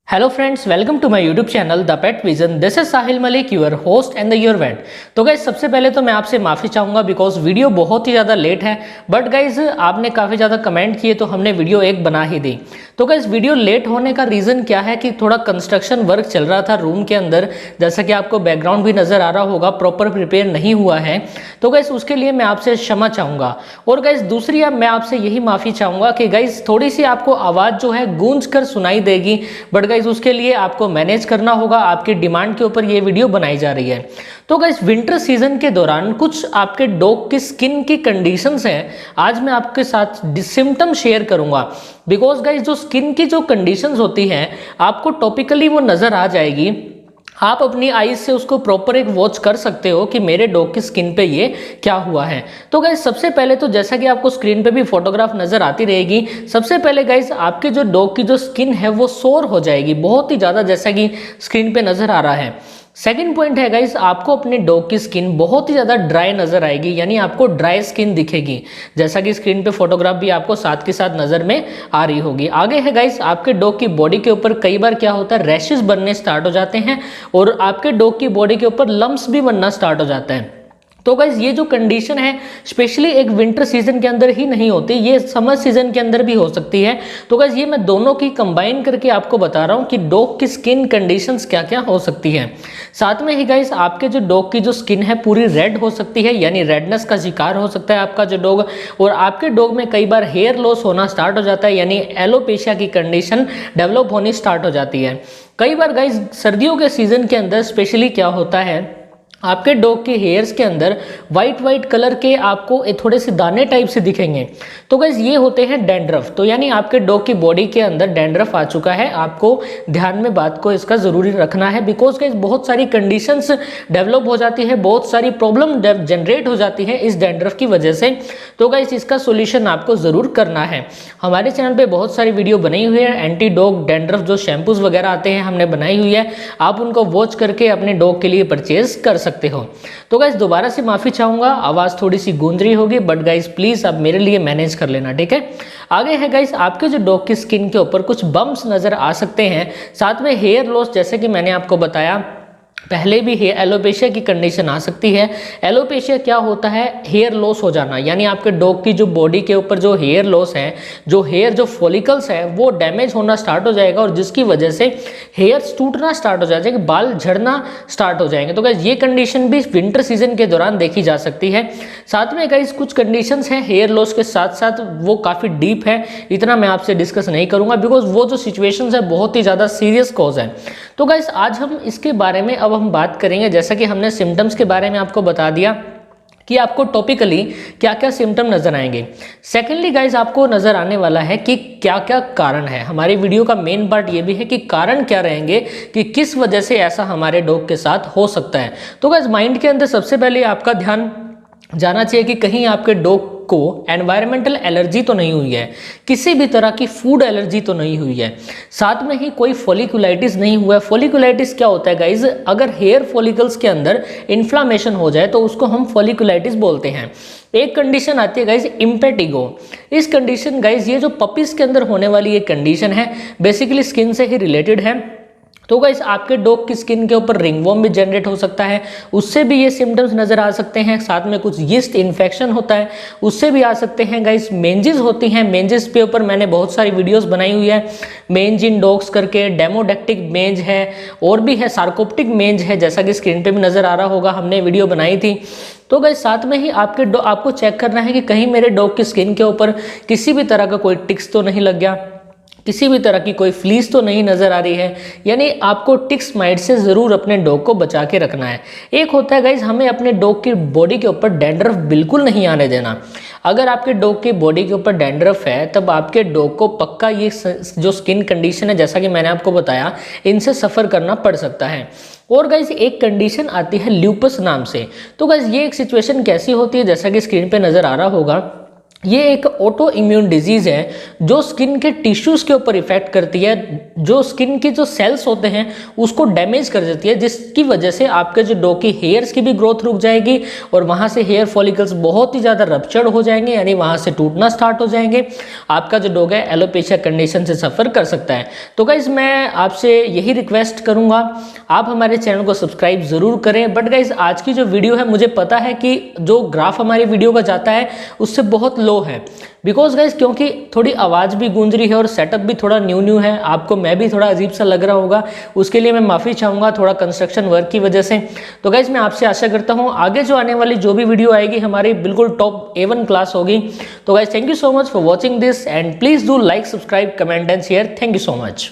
Hello friends, welcome to my YouTube channel the pet vision. This is Sahil Malik, your host and the your vet. तो guys सबसे पहले तो मैं आपसे माफ़ी चाहूँगा बिकॉज वीडियो बहुत ही ज़्यादा लेट है, बट गाइज आपने काफ़ी ज़्यादा कमेंट किए तो हमने वीडियो एक बना ही दी। तो गाइज वीडियो लेट होने का रीज़न क्या है कि थोड़ा कंस्ट्रक्शन वर्क चल रहा था रूम के अंदर, जैसा कि आपको बैकग्राउंड भी नज़र आ रहा होगा, प्रॉपर प्रिपेयर नहीं हुआ है। तो गाइज उसके लिए मैं आपसे क्षमा चाहूँगा। और गाइज दूसरी मैं आपसे यही माफ़ी चाहूँगा कि गाइज थोड़ी सी आपको आवाज़ जो है गूंज कर सुनाई देगी, बट गाइज उसके लिए आपको मैनेज करना होगा। आपकी डिमांड के ऊपर ये वीडियो बनाई जा रही है। तो गाइस विंटर सीजन के दौरान कुछ आपके डॉग की स्किन की कंडीशंस हैं, आज मैं आपके साथ सिम्टम शेयर करूंगा। बिकॉज गाइस जो स्किन की जो कंडीशंस होती हैं आपको टॉपिकली वो नजर आ जाएगी। आप अपनी आईज से उसको प्रॉपर एक वॉच कर सकते हो कि मेरे डॉग की स्किन पे ये क्या हुआ है। तो गाइज सबसे पहले तो जैसा कि आपको स्क्रीन पे भी फोटोग्राफ नजर आती रहेगी, सबसे पहले गाइज आपके जो डॉग की जो स्किन है वो सोर हो जाएगी बहुत ही ज़्यादा, जैसा कि स्क्रीन पे नजर आ रहा है। सेकंड पॉइंट है गाइस, आपको अपने डॉग की स्किन बहुत ही ज़्यादा ड्राई नजर आएगी, यानी आपको ड्राई स्किन दिखेगी, जैसा कि स्क्रीन पे फोटोग्राफ भी आपको साथ के साथ नज़र में आ रही होगी। आगे है गाइस, आपके डॉग की बॉडी के ऊपर कई बार क्या होता है, रैशेस बनने स्टार्ट हो जाते हैं और आपके डॉग की बॉडी के ऊपर लम्प्स भी बनना स्टार्ट हो जाता है। तो गाइज ये जो कंडीशन है स्पेशली एक विंटर सीजन के अंदर ही नहीं होती, ये समर सीजन के अंदर भी हो सकती है। तो गाइज ये मैं दोनों की कंबाइन करके आपको बता रहा हूँ कि डॉग की स्किन कंडीशंस क्या क्या हो सकती है। साथ में ही गाइज आपके जो डॉग की जो स्किन है पूरी रेड हो सकती है, यानी रेडनेस का शिकार हो सकता है आपका जो डॉग। और आपके डॉग में कई बार हेयर लॉस होना स्टार्ट हो जाता है, यानी एलोपेशिया की कंडीशन डेवलप होनी स्टार्ट हो जाती है। कई बार गाइज सर्दियों के सीजन के अंदर स्पेशली क्या होता है, आपके डॉग के हेयर्स के अंदर वाइट कलर के आपको थोड़े से दाने टाइप से दिखेंगे। तो गाइज ये होते हैं डैंड्रफ। तो यानी आपके डॉग की बॉडी के अंदर डैंड्रफ आ चुका है, आपको ध्यान में बात को इसका ज़रूरी रखना है। बिकॉज गाइज बहुत सारी कंडीशंस डेवलप हो जाती है, बहुत सारी प्रॉब्लम जनरेट हो जाती है इस डैंड्रफ की वजह से। तो गाइज इसका सोल्यूशन आपको ज़रूर करना है। हमारे चैनल पर बहुत सारी वीडियो बनी हुई है, एंटी डॉग डैंड्रफ जो शैम्पूज वगैरह आते हैं हमने बनाई हुई है, आप उनको वॉच करके अपने डॉग के लिए परचेज कर सकते हो। तो गाइस दोबारा से माफी चाहूंगा, आवाज थोड़ी सी गूंज रही होगी, बट गाइस प्लीज आप मेरे लिए मैनेज कर लेना, ठीक है। आगे है गाइस, आपके जो डॉग की स्किन के ऊपर कुछ बम्प्स नजर आ सकते हैं, साथ में हेयर लॉस, जैसे कि मैंने आपको बताया पहले भी एलोपेशिया की कंडीशन आ सकती है। एलोपेशिया क्या होता है, हेयर लॉस हो जाना, यानी आपके डॉग की जो बॉडी के ऊपर जो हेयर लॉस है, जो हेयर जो फॉलिकल्स है वो डैमेज होना स्टार्ट हो जाएगा और जिसकी वजह से हेयर्स टूटना स्टार्ट हो जाएगा, बाल झड़ना स्टार्ट हो जाएंगे। तो गाइस ये कंडीशन भी विंटर सीजन के दौरान देखी जा सकती है। साथ में गाइस कुछ कंडीशंस हैं हेयर लॉस के साथ साथ, वो काफ़ी डीप है, इतना मैं आपसे डिस्कस नहीं करूंगा बिकॉज वो जो सिचुएशंस है बहुत ही ज़्यादा सीरियस कॉज है। तो गाइस आज हम इसके बारे में अब हम बात करेंगे, जैसा कि हमने सिम्टम्स के बारे में आपको बता दिया कि आपको टॉपिकली क्या क्या सिम्टम नजर आएंगे। सेकेंडली गाइज आपको नजर आने वाला है कि क्या क्या कारण है। हमारी वीडियो का मेन पार्ट ये भी है कि कारण क्या रहेंगे, कि किस वजह से ऐसा हमारे डॉग के साथ हो सकता है। तो गाइज माइंड के अंदर सबसे पहले आपका ध्यान जाना चाहिए कि कहीं आपके डॉग को एनवायरमेंटल एलर्जी तो नहीं हुई है, किसी भी तरह की फूड एलर्जी तो नहीं हुई है, साथ में ही कोई फॉलिकुलाइटिस नहीं हुआ है। फॉलिकुलाइटिस क्या होता है गाइज, अगर हेयर फॉलिकल्स के अंदर इन्फ्लामेशन हो जाए तो उसको हम फॉलिकुलाइटिस बोलते हैं। एक कंडीशन आती है गाइज इम्पेटिगो। इस कंडीशन गाइज ये जो पपीज के अंदर होने वाली एक कंडीशन है, बेसिकली स्किन से ही रिलेटेड है। तो गाइस आपके डॉग की स्किन के ऊपर रिंगवॉर्म भी जनरेट हो सकता है, उससे भी ये सिम्टम्स नजर आ सकते हैं। साथ में कुछ यीस्ट इन्फेक्शन होता है, उससे भी आ सकते हैं। गाइस मेंजेस होती हैं, मेंजेस के ऊपर मैंने बहुत सारी वीडियोस बनाई हुई है, मेंज इन डॉग्स करके, डेमोडेक्टिक मेंज है और भी है, सार्कोप्टिक मेंज है, जैसा कि स्क्रीन पे भी नजर आ रहा होगा, हमने वीडियो बनाई थी। तो गाइस साथ में ही आपको चेक करना है कि कहीं मेरे डॉग की स्किन के ऊपर किसी भी तरह का कोई टिक्स तो नहीं लग गया, किसी भी तरह की कोई फ्लीस तो नहीं नजर आ रही है, यानी आपको टिक्स माइट से जरूर अपने डॉग को बचा के रखना है। एक होता है गाइज हमें अपने डॉग की बॉडी के ऊपर डैंड्रफ बिल्कुल नहीं आने देना। अगर आपके डॉग की बॉडी के ऊपर डैंड्रफ है तब आपके डॉग को पक्का ये जो स्किन कंडीशन है, जैसा कि मैंने आपको बताया, इनसे सफ़र करना पड़ सकता है। और गाइज एक कंडीशन आती है ल्यूपस नाम से। तो गाइज ये एक सिचुएशन कैसी होती है, जैसा कि स्क्रीन पे नजर आ रहा होगा, ये एक ऑटो इम्यून डिजीज़ है जो स्किन के टिश्यूज़ के ऊपर इफेक्ट करती है, जो स्किन के जो सेल्स होते हैं उसको डैमेज कर देती है, जिसकी वजह से आपके जो डॉ की हेयर्स की भी ग्रोथ रुक जाएगी और वहाँ से हेयर फॉलिकल्स बहुत ही ज़्यादा रप्चर्ड हो जाएंगे, यानी वहाँ से टूटना स्टार्ट हो जाएंगे। आपका जो डॉग है एलोपेशिया कंडीशन से सफ़र कर सकता है। तो गाइज़ मैं आपसे यही रिक्वेस्ट करूँगा, आप हमारे चैनल को सब्सक्राइब ज़रूर करें। बट गाइज़ आज की जो वीडियो है, मुझे पता है कि जो ग्राफ हमारी वीडियो का जाता है उससे बहुत लो है, बिकॉज गाइज क्योंकि थोड़ी आवाज़ भी गूंज रही है और सेटअप भी थोड़ा न्यू है, आपको मैं भी थोड़ा अजीब सा लग रहा होगा, उसके लिए मैं माफ़ी चाहूँगा थोड़ा कंस्ट्रक्शन वर्क की वजह से। तो गाइज मैं आपसे आशा करता हूँ आगे जो आने वाली जो भी वीडियो आएगी हमारी बिल्कुल टॉप A1 क्लास होगी। तो guys thank you so much for watching this and please do like, subscribe, comment and share. Thank you so much.